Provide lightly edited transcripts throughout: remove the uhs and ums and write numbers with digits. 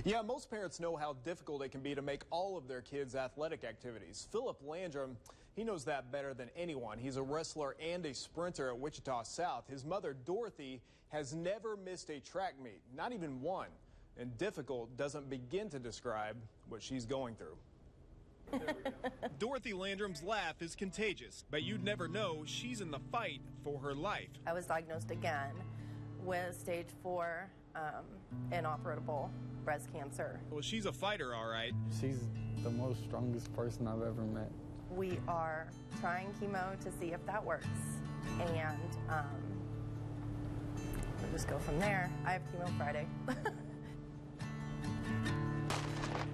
Yeah, most parents know how difficult it can be to make all of their kids' athletic activities. Philip Landrum, he knows that better than anyone. He's a wrestler and a sprinter at Wichita South. His mother, Dorothy, has never missed a track meet, not even one. And difficult doesn't begin to describe what she's going through. Dorothy Landrum's laugh is contagious, but you'd never know she's in the fight for her life. I was diagnosed again with stage 4 inoperable breast cancer. Well, she's a fighter, all right. She's the most strongest person I've ever met. We are trying chemo to see if that works, and we'll just go from there. I have chemo Friday.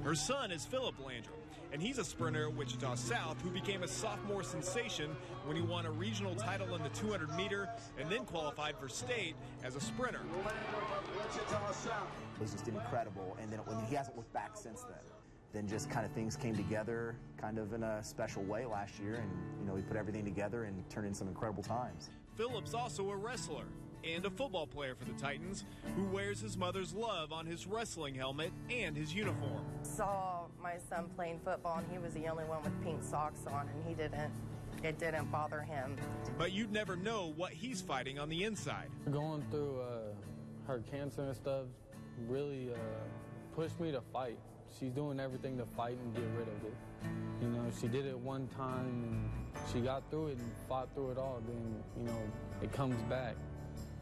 Her son is Philip Landrum, and he's a sprinter at Wichita South who became a sophomore sensation when he won a regional title in the 200-meter and then qualified for state as a sprinter. It was just incredible, and then he hasn't looked back since then. Then just kind of things came together kind of in a special way last year, and we put everything together and turned in some incredible times. Philip's also a wrestler and a football player for the Titans who wears his mother's love on his wrestling helmet and his uniform. Saw my son playing football, and he was the only one with pink socks on, and it didn't bother him. But you'd never know what he's fighting on the inside. Going through her cancer and stuff really pushed me to fight. She's doing everything to fight and get rid of it. She did it one time and she got through it and fought through it all. Then, it comes back.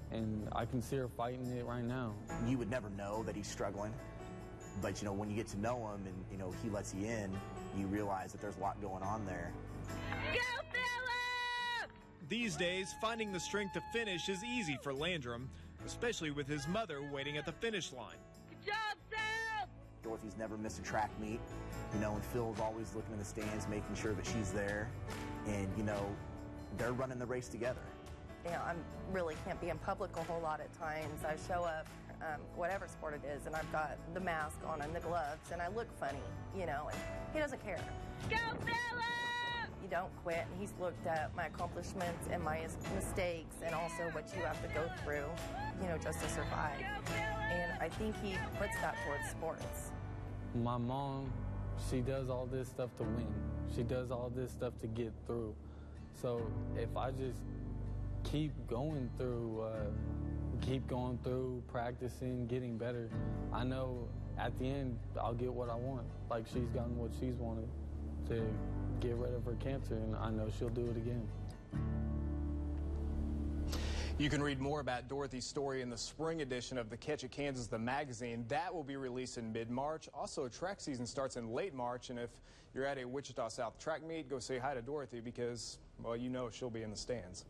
And I can see her fighting it right now. You would never know that he's struggling. But, when you get to know him and, he lets you in, you realize that there's a lot going on there. Go, Philip! These days, finding the strength to finish is easy for Landrum, especially with his mother waiting at the finish line. Good job, Phil! Dorothy's never missed a track meet, and Phil's always looking in the stands, making sure that she's there. And, they're running the race together. I really can't be in public a whole lot at times. I show up, whatever sport it is, and I've got the mask on and the gloves, and I look funny, and he doesn't care. Go, Philip! You don't quit, and he's looked at my accomplishments and my mistakes and also what you have to go through, just to survive. And I think he puts that towards sports. My mom, she does all this stuff to win. She does all this stuff to get through. So if I just keep going through, practicing, getting better, I know at the end I'll get what I want. Like she's gotten what she's wanted, to get rid of her cancer, and I know she'll do it again. You can read more about Dorothy's story in the spring edition of the KWCH Kansas, the magazine. That will be released in mid-March. Also, track season starts in late March, and if you're at a Wichita South track meet, go say hi to Dorothy because, well, she'll be in the stands.